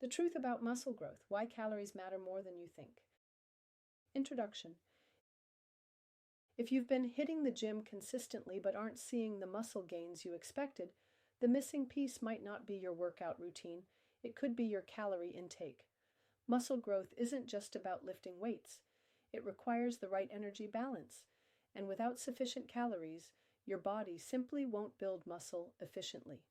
The truth about muscle growth, why calories matter more than you think. Introduction. If you've been hitting the gym consistently but aren't seeing the muscle gains you expected, the missing piece might not be your workout routine, it could be your calorie intake. Muscle growth isn't just about lifting weights. It requires the right energy balance, and without sufficient calories, your body simply won't build muscle efficiently.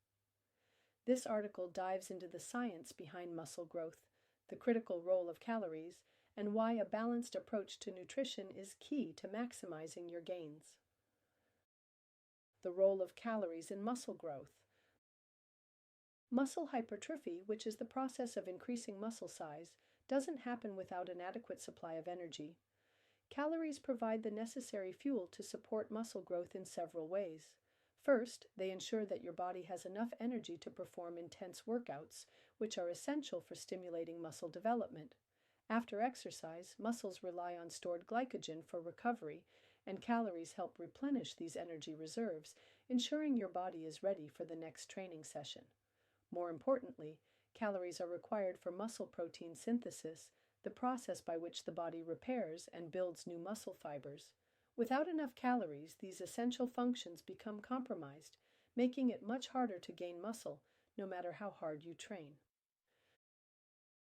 This article dives into the science behind muscle growth, the critical role of calories, and why a balanced approach to nutrition is key to maximizing your gains. The role of calories in muscle growth. Muscle hypertrophy, which is the process of increasing muscle size, doesn't happen without an adequate supply of energy. Calories provide the necessary fuel to support muscle growth in several ways. First, they ensure that your body has enough energy to perform intense workouts, which are essential for stimulating muscle development. After exercise, muscles rely on stored glycogen for recovery, and calories help replenish these energy reserves, ensuring your body is ready for the next training session. More importantly, calories are required for muscle protein synthesis, the process by which the body repairs and builds new muscle fibers. Without enough calories, these essential functions become compromised, making it much harder to gain muscle, no matter how hard you train.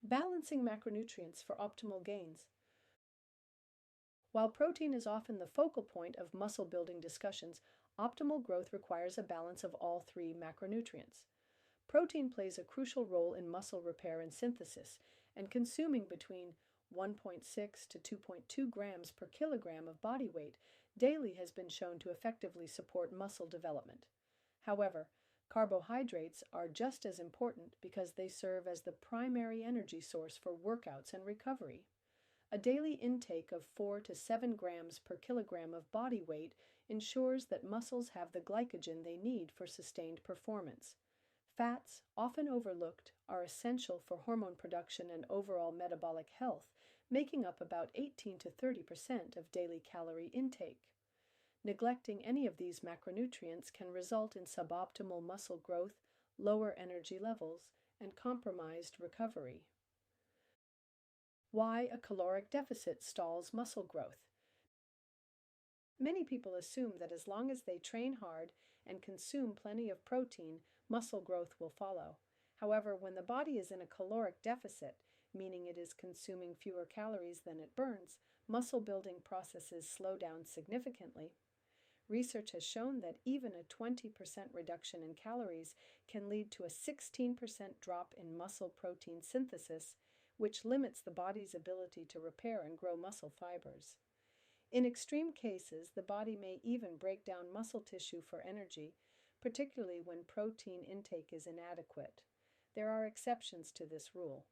Balancing macronutrients for optimal gains. While protein is often the focal point of muscle-building discussions, optimal growth requires a balance of all three macronutrients. Protein plays a crucial role in muscle repair and synthesis, and consuming between 1.6 to 2.2 grams per kilogram of body weight daily has been shown to effectively support muscle development. However, carbohydrates are just as important because they serve as the primary energy source for workouts and recovery. A daily intake of 4 to 7 grams per kilogram of body weight ensures that muscles have the glycogen they need for sustained performance. Fats, often overlooked, are essential for hormone production and overall metabolic health, making up about 18 to 30% of daily calorie intake. Neglecting any of these macronutrients can result in suboptimal muscle growth, lower energy levels, and compromised recovery. Why a caloric deficit stalls muscle growth. Many people assume that as long as they train hard and consume plenty of protein, muscle growth will follow. However, when the body is in a caloric deficit, meaning it is consuming fewer calories than it burns, muscle building processes slow down significantly. Research has shown that even a 20% reduction in calories can lead to a 16% drop in muscle protein synthesis, which limits the body's ability to repair and grow muscle fibers. In extreme cases, the body may even break down muscle tissue for energy, particularly when protein intake is inadequate. There are exceptions to this rule.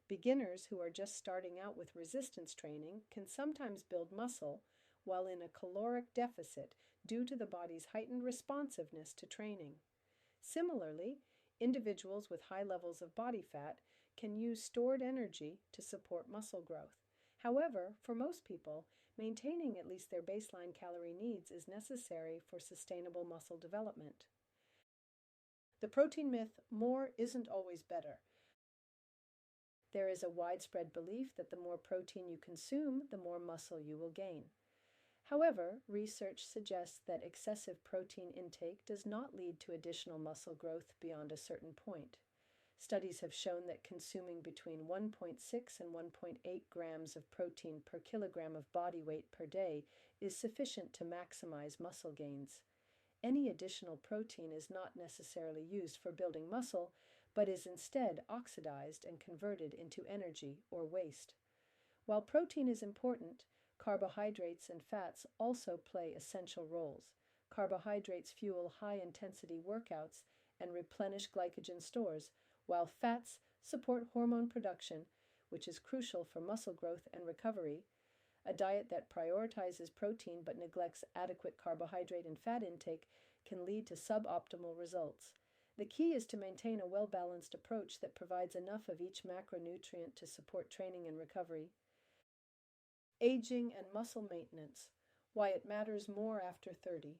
Beginners who are just starting out with resistance training can sometimes build muscle while in a caloric deficit due to the body's heightened responsiveness to training. Similarly, individuals with high levels of body fat can use stored energy to support muscle growth. However, for most people, maintaining at least their baseline calorie needs is necessary for sustainable muscle development. The protein myth, more isn't always better. There is a widespread belief that the more protein you consume, the more muscle you will gain. However, research suggests that excessive protein intake does not lead to additional muscle growth beyond a certain point. Studies have shown that consuming between 1.6 and 1.8 grams of protein per kilogram of body weight per day is sufficient to maximize muscle gains. Any additional protein is not necessarily used for building muscle, but is instead oxidized and converted into energy or waste. While protein is important, carbohydrates and fats also play essential roles. Carbohydrates fuel high-intensity workouts and replenish glycogen stores, while fats support hormone production, which is crucial for muscle growth and recovery. A diet that prioritizes protein but neglects adequate carbohydrate and fat intake can lead to suboptimal results. The key is to maintain a well-balanced approach that provides enough of each macronutrient to support training and recovery. Aging and muscle maintenance, why it matters more after 30.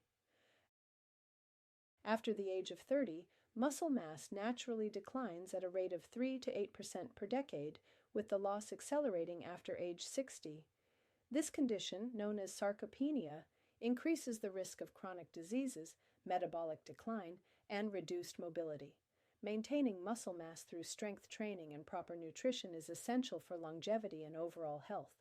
After the age of 30, Muscle mass naturally declines at a rate of 3 to 8% per decade, with the loss accelerating after age 60. This condition, known as sarcopenia, increases the risk of chronic diseases, metabolic decline, and reduced mobility. Maintaining muscle mass through strength training and proper nutrition is essential for longevity and overall health.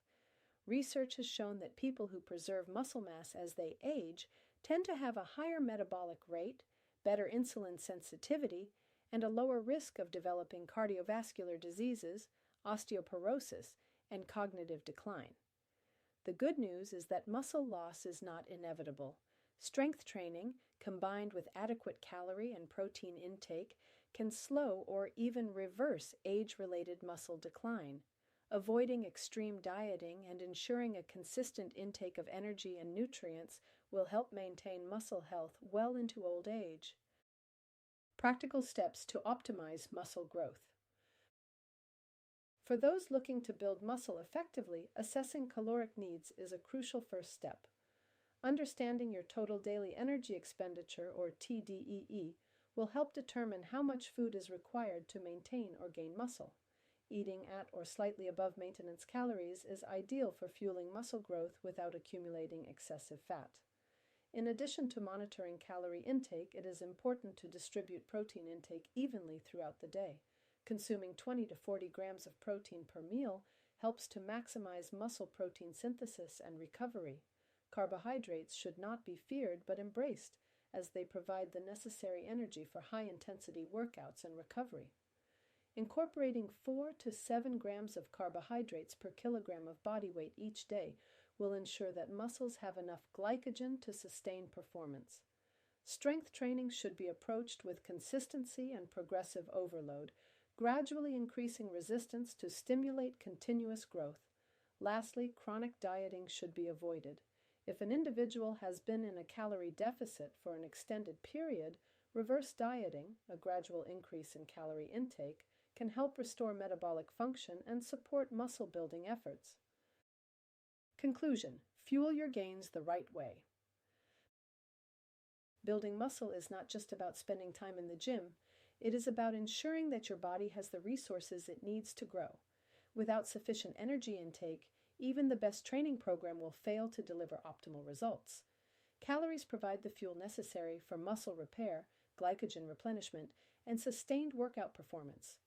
Research has shown that people who preserve muscle mass as they age tend to have a higher metabolic rate, better insulin sensitivity, and a lower risk of developing cardiovascular diseases, osteoporosis, and cognitive decline. The good news is that muscle loss is not inevitable. Strength training, combined with adequate calorie and protein intake, can slow or even reverse age-related muscle decline. Avoiding extreme dieting and ensuring a consistent intake of energy and nutrients will help maintain muscle health well into old age. Practical steps to optimize muscle growth. For those looking to build muscle effectively, assessing caloric needs is a crucial first step. Understanding your total daily energy expenditure, or TDEE, will help determine how much food is required to maintain or gain muscle. Eating at or slightly above maintenance calories is ideal for fueling muscle growth without accumulating excessive fat. In addition to monitoring calorie intake, it is important to distribute protein intake evenly throughout the day. Consuming 20 to 40 grams of protein per meal helps to maximize muscle protein synthesis and recovery. Carbohydrates should not be feared but embraced, as they provide the necessary energy for high-intensity workouts and recovery. Incorporating 4 to 7 grams of carbohydrates per kilogram of body weight each day will ensure that muscles have enough glycogen to sustain performance. Strength training should be approached with consistency and progressive overload, gradually increasing resistance to stimulate continuous growth. Lastly, chronic dieting should be avoided. If an individual has been in a calorie deficit for an extended period, reverse dieting, a gradual increase in calorie intake, can help restore metabolic function and support muscle building efforts. Conclusion: fuel your gains the right way. Building muscle is not just about spending time in the gym. It is about ensuring that your body has the resources it needs to grow. Without sufficient energy intake, even the best training program will fail to deliver optimal results. Calories provide the fuel necessary for muscle repair, glycogen replenishment, and sustained workout performance.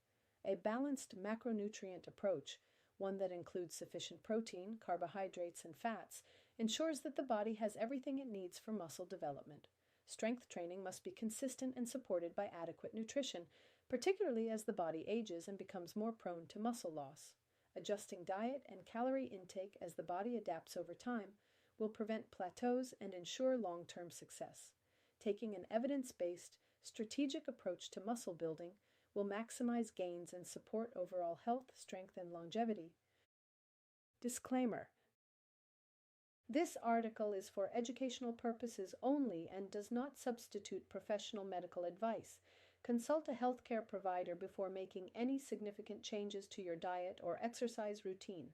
A balanced macronutrient approach, one that includes sufficient protein, carbohydrates, and fats, ensures that the body has everything it needs for muscle development. Strength training must be consistent and supported by adequate nutrition, particularly as the body ages and becomes more prone to muscle loss. Adjusting diet and calorie intake as the body adapts over time will prevent plateaus and ensure long-term success. Taking an evidence-based, strategic approach to muscle building will maximize gains and support overall health, strength, and longevity. Disclaimer: this article is for educational purposes only and does not substitute professional medical advice. Consult a healthcare provider before making any significant changes to your diet or exercise routine.